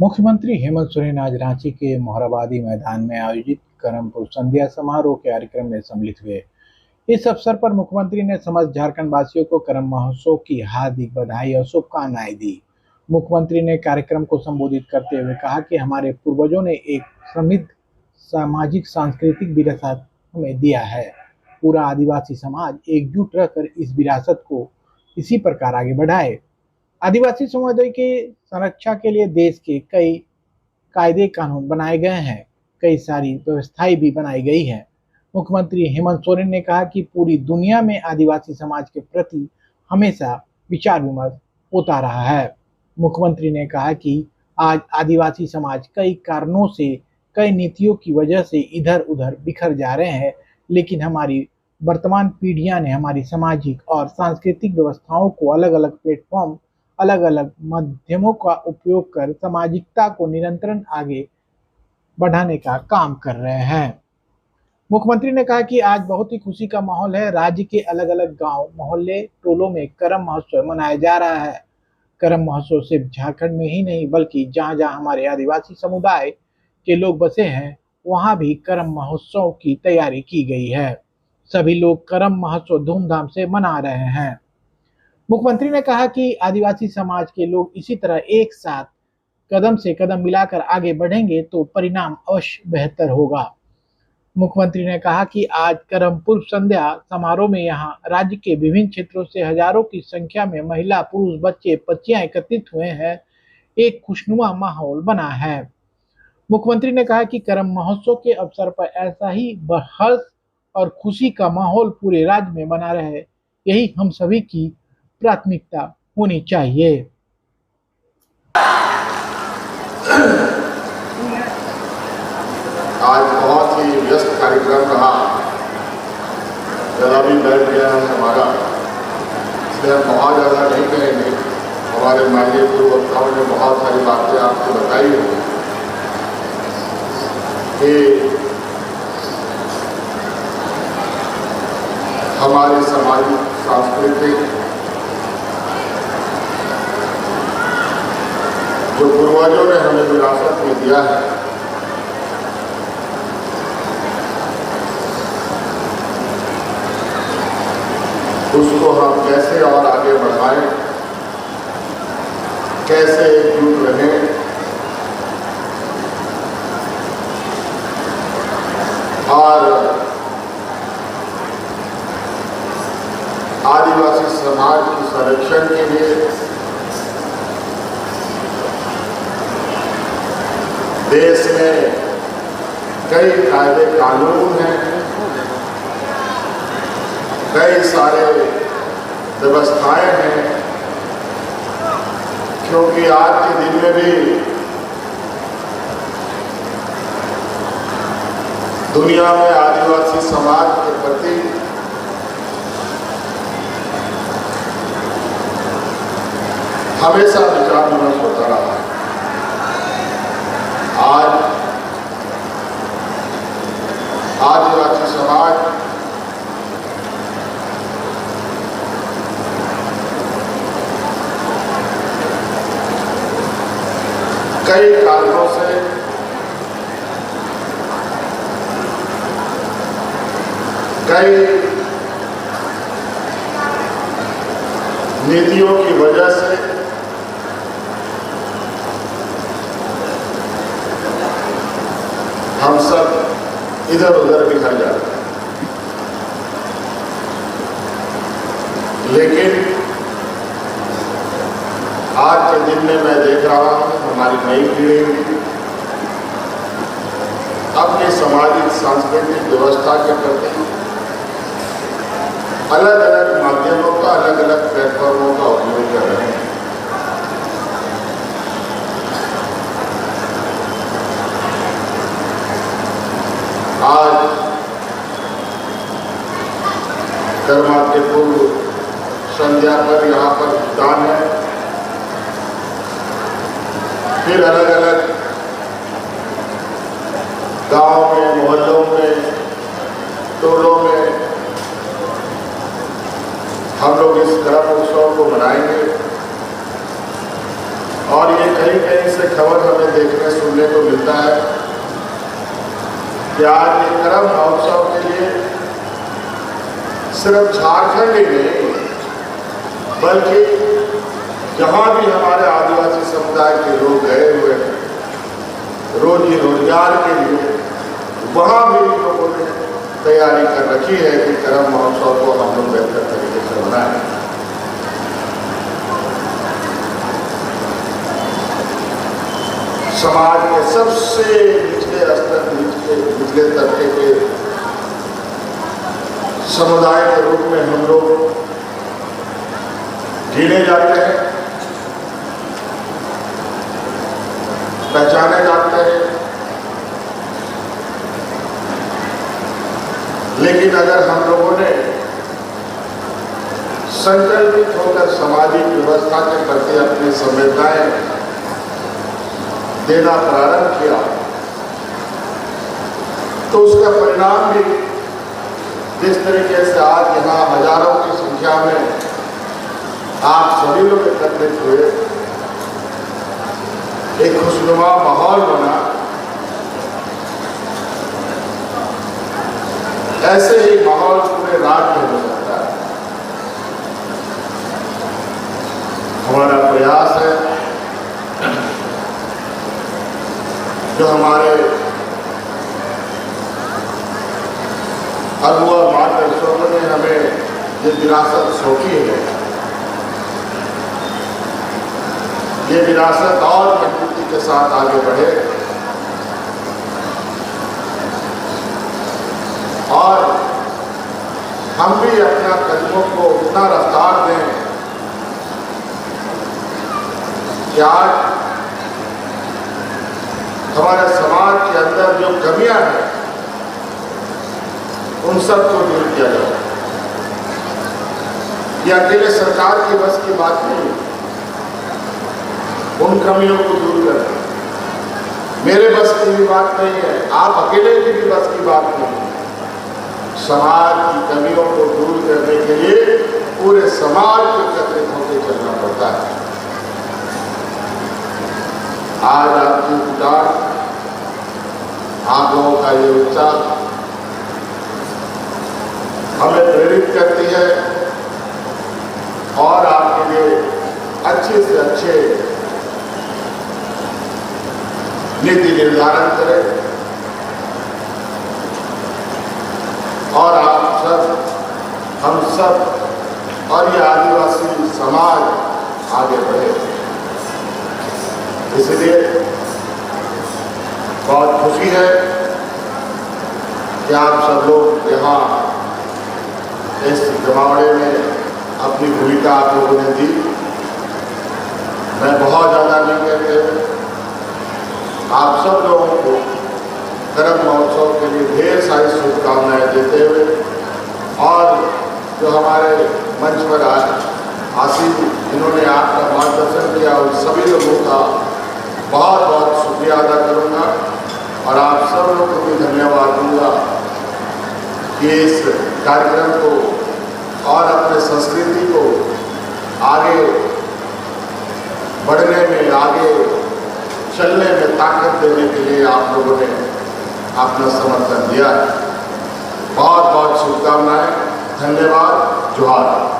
मुख्यमंत्री हेमंत सोरेन आज रांची के मोहराबादी मैदान में आयोजित करमपुर संध्या समारोह के कार्यक्रम में सम्मिलित हुए। इस अवसर पर मुख्यमंत्री ने समस्त झारखंड वासियों को करम महोत्सव की हार्दिक बधाई और शुभकामनाएं दी। मुख्यमंत्री ने कार्यक्रम को संबोधित करते हुए कहा कि हमारे पूर्वजों ने एक समृद्ध सामाजिक सांस्कृतिक विरासत हमें दिया है। पूरा आदिवासी समाज एकजुट रहकर इस विरासत को इसी प्रकार आगे बढ़ाए। आदिवासी समुदाय के संरक्षा के लिए देश के कई कायदे कानून बनाए गए हैं, कई सारी व्यवस्थाएं भी बनाई गई हैं। मुख्यमंत्री हेमंत सोरेन ने कहा कि पूरी दुनिया में आदिवासी समाज के प्रति हमेशा विचार विमर्श होता रहा है। मुख्यमंत्री ने कहा कि आज आदिवासी समाज कई कारणों से, कई नीतियों की वजह से इधर उधर बिखर जा रहे हैं, लेकिन हमारी वर्तमान पीढ़ियां ने हमारी सामाजिक और सांस्कृतिक व्यवस्थाओं को अलग अलग प्लेटफॉर्म, अलग अलग माध्यमों का उपयोग कर सामाजिकता को निरंतर आगे बढ़ाने का काम कर रहे हैं। मुख्यमंत्री ने कहा कि आज बहुत ही खुशी का माहौल है। राज्य के अलग अलग गांव, मोहल्ले, टोलों में करम महोत्सव मनाया जा रहा है। करम महोत्सव सिर्फ झारखंड में ही नहीं, बल्कि जहां जहां हमारे आदिवासी समुदाय के लोग बसे हैं, वहां भी करम महोत्सव की तैयारी की गई है। सभी लोग करम महोत्सव धूमधाम से मना रहे हैं। मुख्यमंत्री ने कहा कि आदिवासी समाज के लोग इसी तरह एक साथ कदम से कदम मिलाकर आगे बढ़ेंगे तो परिणाम अवश्य बेहतर होगा। मुख्यमंत्री ने कहा कि आज करमपुर संध्या समारोह में यहां राज्य के विभिन्न क्षेत्रों से हजारों की संख्या में महिला, पुरुष, बच्चे, बच्चियां एकत्रित हुए हैं। एक खुशनुमा माहौल बना है। मुख्यमंत्री ने कहा कि करम महोत्सव के अवसर पर ऐसा ही हर्ष और खुशी का माहौल पूरे राज्य में बना रहे, यही हम सभी की प्राथमिकता होनी चाहिए। आज बहुत ही व्यस्त कार्यक्रम रहा, ज़्यादा भी बैठ गया है हमारा, इसलिए हम बहुत ज़्यादा नहीं कहेंगे। हमारे माननीय पूर्ववक्ताओं ने बहुत सारी बातें आपको बताई हैं कि हमारी सामाजिक सांस्कृतिक जो पूर्वजों ने हमें विरासत में दिया है, उसको हम कैसे और आगे बढ़ाएं, कैसे एकजुट रहें और आदिवासी समाज के संरक्षण के लिए देश में कई कायदे कानून हैं, कई सारे व्यवस्थाएं हैं, क्योंकि आज के दिन में भी दुनिया में आदिवासी समाज के प्रति हमेशा विचार विमर्श होता रहा है। आज आदिवासी समाज कई कारणों से कई नीतियों की वजह से हम सब इधर उधर बिखर जाते हैं, लेकिन आज के दिन में मैं देख रहा हूँ हमारी नई पीढ़ी अपनी सामाजिक सांस्कृतिक व्यवस्था के प्रति अलग अलग माध्यमों का, अलग अलग प्लेटफॉर्मों का उपयोग कर रहे हैं। आज कर्मा के पूर्व संध्या पर यहाँ पर भुगतान है, फिर अलग अलग गांव में, मोहल्लों में, टोलों में हम लोग इस करम उत्सव को मनाएंगे और ये कहीं कहीं से खबर हमें देखने सुनने को मिलता है कि आज ये करम महोत्सव के लिए सिर्फ झारखंड ही नहीं बल्कि जहाँ भी हमारे आदिवासी समुदाय के लोग गए हुए हैं रोजी रोजगार के लिए, वहाँ भी लोगों ने तैयारी कर रखी है कि करम महोत्सव को हम लोग बेहतर तरीके से मनाएं। समाज के सबसे निचले स्तर निचले तबके के समुदाय के रूप में हम लोग गिने जाते हैं, पहचाने जाते हैं। लेकिन अगर हम लोगों ने संकल्पित होकर सामाजिक व्यवस्था के प्रति अपनी संवेदनाएं देना प्रारंभ किया तो उसका परिणाम भी जिस तरीके से आज यहाँ हजारों की संख्या में आप सभी लोग एकत्रित हुए, एक खुशनुमा माहौल बना, ऐसे ही माहौल पूरे राज्य में हो सकता है। हमारा प्रयास है जो हमारे अगुआ मार्गदर्शकों ने हमें ये विरासत सौंपी है, ये विरासत और मजबूती के साथ आगे बढ़े और हम भी अपना कदमों को उतना रफ्तार दें कि आज हमारे समाज के अंदर जो कमियां हैं उन सबको दूर किया जाए। ये अकेले सरकार की बस की बात नहीं, उन कमियों को दूर करना मेरे बस की भी बात नहीं है, आप अकेले की भी बस की बात नहीं है। समाज की कमियों को दूर करने के लिए पूरे समाज को एकत्रित होकर चलना पड़ता है। आज आपकी पुकार, आप लोगों का ये उत्साह हमें प्रेरित करती है और आपके लिए अच्छे से अच्छे नीति निर्धारण करें और आप सब, हम सब और ये आदिवासी समाज आगे बढ़े। इसलिए बहुत खुशी है कि आप सब लोग यहाँ इस जमावड़े में अपनी भूमिका आप लोगों ने दी। मैं बहुत ज़्यादा नहीं कहते हुए आप सब लोगों को करम महोत्सव के लिए ढेर सारी शुभकामनाएं देते हुए और जो हमारे मंच पर आज आसिफ जिन्होंने आपका मार्गदर्शन किया उन सभी लोगों का बहुत बहुत शुक्रिया अदा करूँगा और आप सब लोगों को भी धन्यवाद दूंगा कि इस कार्यक्रम को और अपने संस्कृति को आगे बढ़ने में, आगे चलने में ताकत देने के लिए आप लोगों ने अपना समर्थन दिया है। बहुत बहुत शुभकामनाएं, धन्यवाद, जोहार।